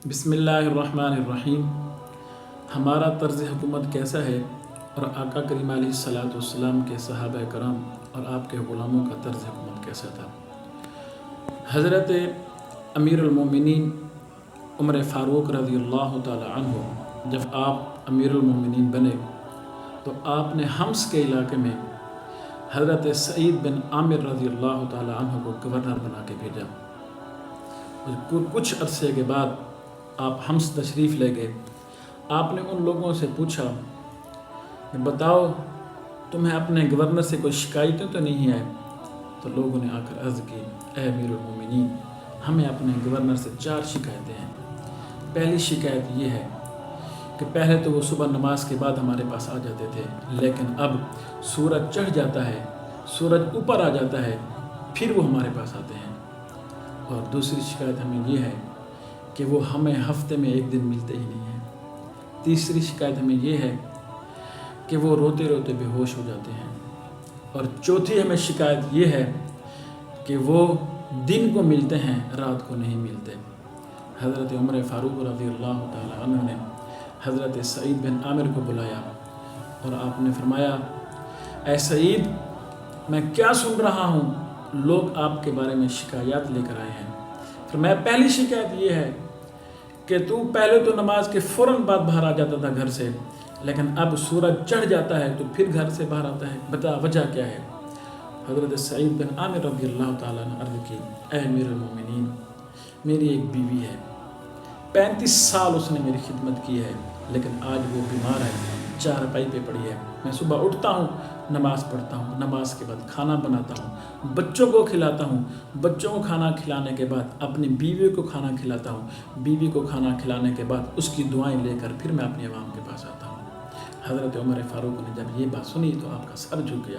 بسم اللہ الرحمن الرحیم۔ ہمارا طرز حکومت کیسا ہے اور آقا کریم علیہ الصلاۃ والسلام کے صحابہ کرام اور آپ کے غلاموں کا طرز حکومت کیسا تھا؟ حضرت امیر المومنین عمر فاروق رضی اللہ تعالی عنہ جب آپ امیر المومنین بنے تو آپ نے حمص کے علاقے میں حضرت سعید بن عامر رضی اللہ تعالی عنہ کو گورنر بنا کے بھیجا۔ کچھ عرصے کے بعد آپ حمص تشریف لے گئے۔ آپ نے ان لوگوں سے پوچھا کہ بتاؤ تمہیں اپنے گورنر سے کوئی شکایتیں تو نہیں آئے؟ تو لوگوں نے آ کر عرض کی اے امیر المومنین، ہمیں اپنے گورنر سے 4 شکایتیں ہیں۔ پہلی شکایت یہ ہے کہ پہلے تو وہ صبح نماز کے بعد ہمارے پاس آ جاتے تھے، لیکن اب سورج چڑھ جاتا ہے، سورج اوپر آ جاتا ہے، پھر وہ ہمارے پاس آتے ہیں۔ اور دوسری شکایت ہمیں یہ ہے کہ وہ ہمیں ہفتے میں 1 دن ملتے ہی نہیں ہیں۔ تیسری شکایت ہمیں یہ ہے کہ وہ روتے روتے بے ہوش ہو جاتے ہیں۔ اور چوتھی ہمیں شکایت یہ ہے کہ وہ دن کو ملتے ہیں، رات کو نہیں ملتے۔ حضرت عمر فاروق رضی اللہ تعالی عنہ نے حضرت سعید بن عامر کو بلایا اور آپ نے فرمایا اے سعید، میں کیا سن رہا ہوں، لوگ آپ کے بارے میں شکایات لے کر آئے ہیں۔ فرمایا پہلی شکایت یہ ہے کہ تو پہلے تو نماز کے فوراً بعد باہر آ جاتا تھا گھر سے، لیکن اب سورج چڑھ جاتا ہے تو پھر گھر سے باہر آتا ہے، بتا وجہ کیا ہے؟ حضرت سعید بن عامر رضی اللہ تعالیٰ نے عرض کی اے امیر المومنین، میری ایک بیوی ہے، 35 سال اس نے میری خدمت کی ہے، لیکن آج وہ بیمار ہے، چارپائی پہ پڑی ہے۔ میں صبح اٹھتا ہوں، نماز پڑھتا ہوں، نماز کے بعد کھانا بناتا ہوں، بچوں کو کھلاتا ہوں، بچوں کو کھانا کھلانے کے بعد اپنی بیوی کو کھانا کھلاتا ہوں، بیوی کو کھانا کھلانے کے بعد اس کی دعائیں لے کر پھر میں اپنے عوام کے پاس آتا ہوں۔ حضرت عمر فاروق نے جب یہ بات سنی تو آپ کا سر جھک گیا۔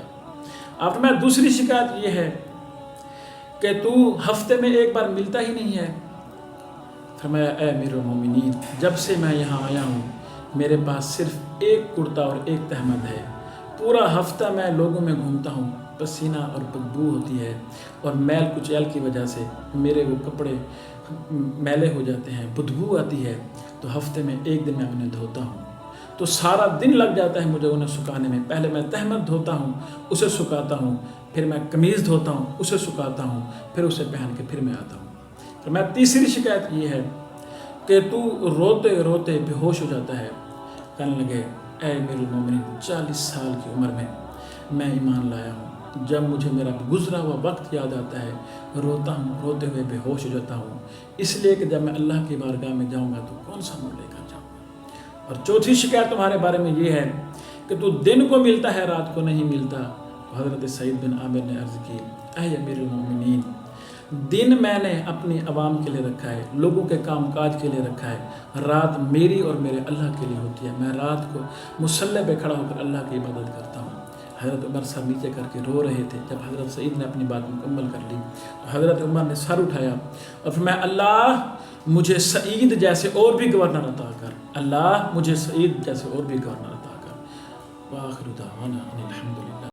آپ میں دوسری شکایت یہ ہے کہ تو ہفتے میں 1 بار ملتا ہی نہیں ہے۔ فرمایا اے امیر المومنین، جب سے میں یہاں آیا ہوں میرے پاس صرف 1 کرتا اور 1 تہمد ہے، پورا ہفتہ میں لوگوں میں گھومتا ہوں، پسینہ اور بدبو ہوتی ہے اور میل کچیل کی وجہ سے میرے وہ کپڑے میلے ہو جاتے ہیں، بدبو آتی ہے، تو ہفتے میں 1 دن میں انہیں دھوتا ہوں تو سارا دن لگ جاتا ہے مجھے انہیں سکھانے میں۔ پہلے میں تہمد دھوتا ہوں، اسے سکھاتا ہوں، پھر میں قمیض دھوتا ہوں، اسے سکھاتا ہوں، پھر اسے پہن کے پھر میں آتا ہوں۔ تو میں تیسری شکایت یہ ہے کہ تو روتے روتے بے ہوش ہو جاتا ہے۔ کہنے لگے اے امیر المومنین، 40 سال کی عمر میں ایمان لایا ہوں، جب مجھے میرا گزرا ہوا وقت یاد آتا ہے روتا ہوں، روتے ہوئے بے ہوش ہو جاتا ہوں، اس لیے کہ جب میں اللہ کی بارگاہ میں جاؤں گا تو کون سا منہ لے کر جاؤں گا۔ اور چوتھی شکایت تمہارے بارے میں یہ ہے کہ تو دن کو ملتا ہے، رات کو نہیں ملتا۔ تو حضرت سعید بن عامر نے عرض کی اے امیر المومنین، دن میں نے اپنی عوام کے لیے رکھا ہے، لوگوں کے کام کاج کے لیے رکھا ہے، رات میری اور میرے اللہ کے لیے ہوتی ہے، میں رات کو مصلی پہ کھڑا ہو کر اللہ کی عبادت کرتا ہوں۔ حضرت عمر سر نیچے کر کے رو رہے تھے۔ جب حضرت سعید نے اپنی بات مکمل کر لی تو حضرت عمر نے سر اٹھایا اور فرمایا اللہ مجھے سعید جیسے اور بھی گورنر عطا کر، اللہ مجھے سعید جیسے اور بھی گورنر عطا کر۔ وآخر دعوانا ان الحمد للہ۔